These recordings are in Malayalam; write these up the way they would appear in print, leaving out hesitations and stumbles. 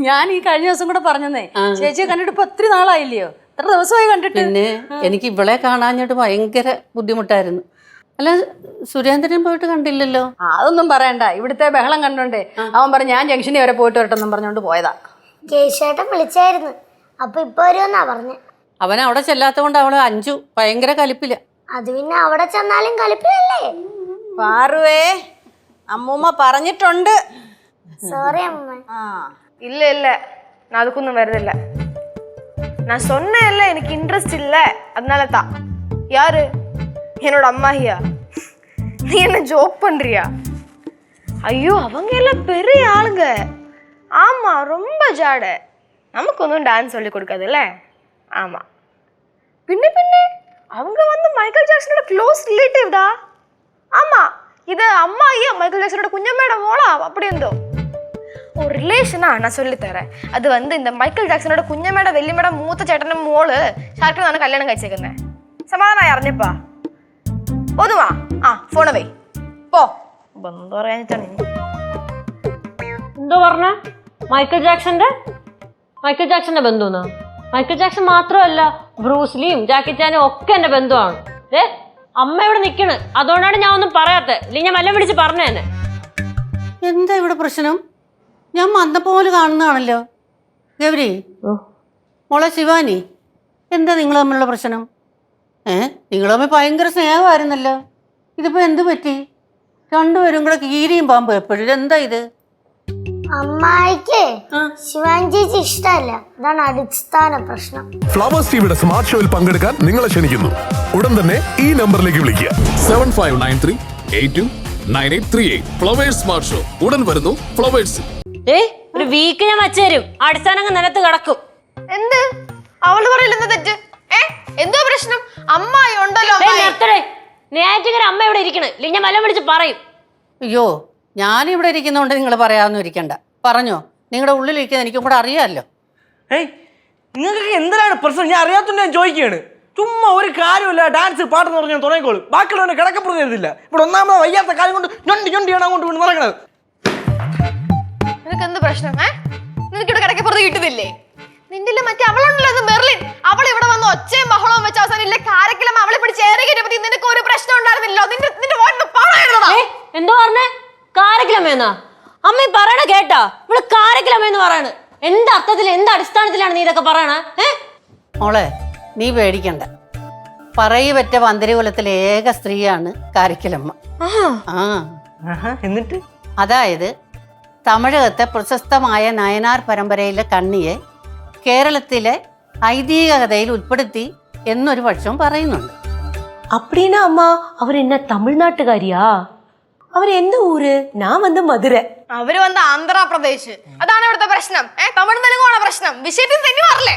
ഞാൻ ഈ കഴിഞ്ഞ ദിവസം കൂടെ പറഞ്ഞേ ചേച്ചിയെ കണ്ടിട്ട് ഇപ്പൊ ഒത്തിരി നാളായില്ലയോ? എത്ര ദിവസമായി കണ്ടിട്ട്? പിന്നെ എനിക്ക് ഇവളെ കാണാഞ്ഞിട്ട് ഭയങ്കര ബുദ്ധിമുട്ടായിരുന്നു. അല്ല, സുരേന്ദ്രൻ പോയിട്ട് കണ്ടില്ലല്ലോ? അതൊന്നും പറയണ്ട, ഇവിടുത്തെ ബഹളം കണ്ടോണ്ടേ അവൻ പറഞ്ഞു ഞാൻ ജംഗ്ഷനിൽ വരെ പോയിട്ട് വരട്ടെന്നും പറഞ്ഞോണ്ട് പോയതാ. കേശേട്ടൻ വിളിച്ചായിരുന്നു, അപ്പൊ ഇപ്പൊ വരുമെന്നാ പറഞ്ഞ. അവൻ അവിടെ ചെല്ലാത്ത കൊണ്ട് അവള് അഞ്ചു ഭയങ്കര കലിപ്പില്ല. അത് പിന്നെ അവിടെ ചെന്നാലും കലിപ്പില്ലല്ലേ? പാറുവേ, അമ്മൂമ്മ പറഞ്ഞിട്ടുണ്ട്. സോറി അമ്മ. இல்ல இல்ல, நான் அதுக்கும் வருதில்ல. நான் சொன்னேன்ல எனக்கு இன்ட்ரெஸ்ட் இல்ல, அதனால தான். யாரு? என்னோட அம்மாஹியா? நீ என்ன ஜோக் பண்றியா? ஐயோ, அவங்க எல்லாம் பெரிய ஆளுங்க. ஆமா, ரொம்ப ஜாட. நமக்கு ஒன்றும் டான்ஸ் சொல்லி கொடுக்காதுல்ல. ஆமா, பின்ன பின்ன அவங்க வந்து மைக்கேல் ஜாக்சனோட க்ளோஸ் ரிலேட்டிவ் டா. ஆமா, இது அம்மாஹியா மைக்கேல் ஜாக்சனோட குஞ்சமேட மோளா அப்படி இருந்தோ ஒரு ரிலேஷனா. நான் சொல்லித்தரேன். அது வந்து இந்த மைக்கேൽ ജാക്സനോட കുഞ്ഞമ്മയുടെ വെല്ലിമ്മയുടെ മൂത്ത ചേട്ടന്റെ മോള് ഷാർക്കിനാണ് കല്യാണം കഴിച്ചേക്കുന്നത്. സമാധാനമായി അറിഞ്ഞപ്പാ ഒന്നുവാ. ആ ഫോണ് വേ പോ. ബന്ധം പറയാനിട്ടാണ് എന്തോ പറഞ്ഞ? മൈക്കൽ ജാക്സന്റെ ബന്ധുന്നാ? മൈക്കൽ ജാക്സൺ മാത്രമല്ല, ബ്രൂസ്ലിയും ജാക്കി ചാനും ഒക്കെ എന്റെ ബന്ധുവാണ്. അമ്മ ഇവിടെ നിക്കണ്, അതുകൊണ്ടാണ് ഞാൻ ഒന്നും പറയാത്തത്. ഇല്ലെങ്കിൽ ഞാൻ വല്ലതും വിളിച്ച് പറഞ്ഞു തന്നെ. എന്താ ഇവിടെ പ്രശ്നം? ഞാൻ വന്നപ്പോലെ കാണുന്നതാണല്ലോ. ഗൗരി, മോളെ ശിവാനി, എന്താ നിങ്ങൾ തമ്മിലുള്ള പ്രശ്നം? നിങ്ങൾ തമ്മിൽ ഭയങ്കര സ്നേഹമായിരുന്നല്ലോ. ഇതിപ്പോ എന്ത് പറ്റി? രണ്ടുപേരും കൂടെ കീരിയും പാമ്പും എപ്പോഴും. ഇതെന്താ ഇത്? അമ്മായിക്ക് ശിവാനി ചേച്ചി ഇഷ്ടമല്ല, അതാണ് അടിസ്ഥാന പ്രശ്നം. ഫ്ലവേഴ്സ് ടിവിയുടെ സ്മാർട്ട് ഷോയിൽ പങ്കെടുക്കാൻ നിങ്ങളെ ക്ഷണിക്കുന്നു. ഉടൻ തന്നെ ഈ നമ്പറിലേക്ക് വിളിക്കുക. 7593829838. ഫ്ലവേഴ്സ് സ്മാർട്ട് ഷോ ഉടൻ വരുന്നു ഫ്ലവേഴ്സ്. ഒരു വീക്ക് ഞാൻ വച്ചുതരും. അടിസ്ഥാനം നിലത്ത് കിടക്കും. എന്ത് അവള് പറയില്ലെന്ന് തെറ്റ്? എന്തോ പ്രശ്നം? അമ്മായി ഉണ്ടല്ലോ. നേറ്റിങ്ങനെ അമ്മ ഇവിടെ ഇരിക്കണ്, ഇല്ലെങ്കിൽ ഞാൻ വല്ലതും വിളിച്ച് പറയും. അയ്യോ, ഞാനിവിടെ ഇരിക്കുന്നതുകൊണ്ട് നിങ്ങൾ പറയാമെന്നും ഇരിക്കണ്ട. പറഞ്ഞോ, നിങ്ങളുടെ ഉള്ളിലിരിക്കുന്നത് എനിക്കും കൂടെ അറിയാമല്ലോ. നിങ്ങൾക്ക് എന്തിനാണ് പ്രശ്നം? ഞാൻ അറിയാത്തതുകൊണ്ട് ഞാൻ ചോദിക്കുകയാണ്. ചുമ്മാ ഒരു കാര്യമില്ല, ഡാൻസ് പാട്ടെന്ന് പറഞ്ഞാൽ തുടങ്ങിക്കോളും. ബാക്കിയുള്ളവനെ കിടക്കപ്പുറത്ത് തരുന്നില്ല. ഇവിടെ ഒന്നാമത് വയ്യാത്ത കാര്യം കൊണ്ട് ഞൊണ്ടിയാണ് അങ്ങോട്ട് കൊണ്ട് നടക്കണത്. നിനക്ക് എന്ത് പ്രശ്നം? നിനക്ക് ഇവിടെ കിടക്കപ്പുറത്ത് കിട്ടുന്നില്ലേ? നിന്റെ മറ്റേ അവളുണ്ടല്ലോ, മെർലിൻ. അവൾ ഇവിടെ വന്ന് ഒച്ചയും ബഹളവും വെച്ച അവസാനം ഇല്ല കാരക്കലും അവളെ പിടിച്ച് ഏറെ കയറ്റി. നിനക്ക് ഒരു പ്രശ്നം ഉണ്ടായിരുന്നില്ലോ. എന്തോ പറഞ്ഞേ? കാരക്കിലമ്മയെന്നാ? അമ്മ പറയണ കേട്ടാ? ഇവിടെ കാരക്കിലമ്മയെന്ന് പറയണ്. എന്ത് അർത്ഥത്തിൽ, എന്ത് അടിസ്ഥാനത്തിലാണ് നീ ഇതൊക്കെ പറയണേ? മോളെ, നീ പേടിക്കണ്ട. പറയപ്പെട്ട പന്തരികുലത്തിലെ ഏക സ്ത്രീയാണ് കാരക്കിലമ്മ. എന്നിട്ട് അതായത് തമിഴകത്തെ പ്രശസ്തമായ നയനാർ പരമ്പരയിലെ കണ്ണിയെ കേരളത്തിലെ ഐതിഹ്യ കഥയിൽ ഉൾപ്പെടുത്തി എന്നൊരു പക്ഷം പറയുന്നുണ്ട്. அப்படின்னா அம்மா அவர் என்ன தமிழ்நாட்டுக்காரியா? அவர் எந்த ஊரு? நான் வந்து மதுரை. അവര് വന്ന് ആന്ധ്രാപ്രദേശ്. അതാണ് ഇവിടുത്തെ പ്രശ്നം. തമിഴ് തെലുങ്കാണ് പ്രശ്നം. വിഷയത്തിൽ തന്നെ മാറില്ലേ?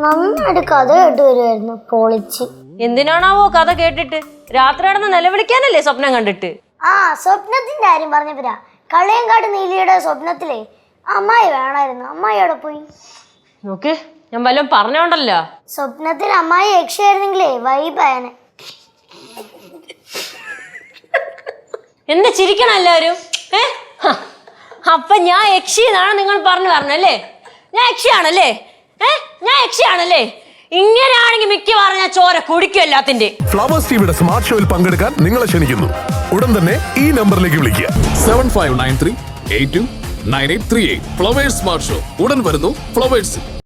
നന്നായിട്ട് കഥ കേട്ട് വരുമായിരുന്നു, പൊളിച്ച്. എന്തിനാണാവോ കഥ കേട്ടിട്ട്? രാത്രി നടന്ന് നിലവിളിക്കാനല്ലേ സ്വപ്നം കണ്ടിട്ട്? സ്വപ്നത്തിന്റെ കാര്യം പറഞ്ഞപ്പോരാ, കളയങ്കാട് നീലിയുടെ സ്വപ്നത്തിലെ അമ്മായി വേണമായിരുന്നു. അമ്മായി അവിടെ പോയി. നോക്ക്, ഞാൻ വല്ലതും പറഞ്ഞോണ്ടല്ലോ. സ്വപ്നത്തിൽ അമ്മായി യക്ഷയായിരുന്നെങ്കിലേ വൈബായനെ. എന്താ ചിരിക്കണം എല്ലാവരും? അപ്പൊ ഞാൻ യക്ഷിന്നാണ് നിങ്ങൾ പറഞ്ഞല്ലേ? ഞാൻ യക്ഷിയാണല്ലേ? ഞാൻ യക്ഷിയാണല്ലേ? ഇങ്ങനെയാണെങ്കിൽ മിക്കവാറും ഞാൻ ചോര കുടിക്കും എല്ലാത്തിന്റെ. ഫ്ലവേഴ്സ് ടിവിയുടെ സ്മാർട്ട് ഷോയിൽ പങ്കെടുക്കാൻ നിങ്ങളെ ക്ഷണിക്കുന്നു. ഉടൻ തന്നെ ഈ നമ്പറിലേക്ക് വിളിക്കുക. 7593829838. ഫ്ലവേഴ്സ് സ്മാർട്ട് ഷോ ഉടൻ വരുന്നു ഫ്ലവേഴ്സ്.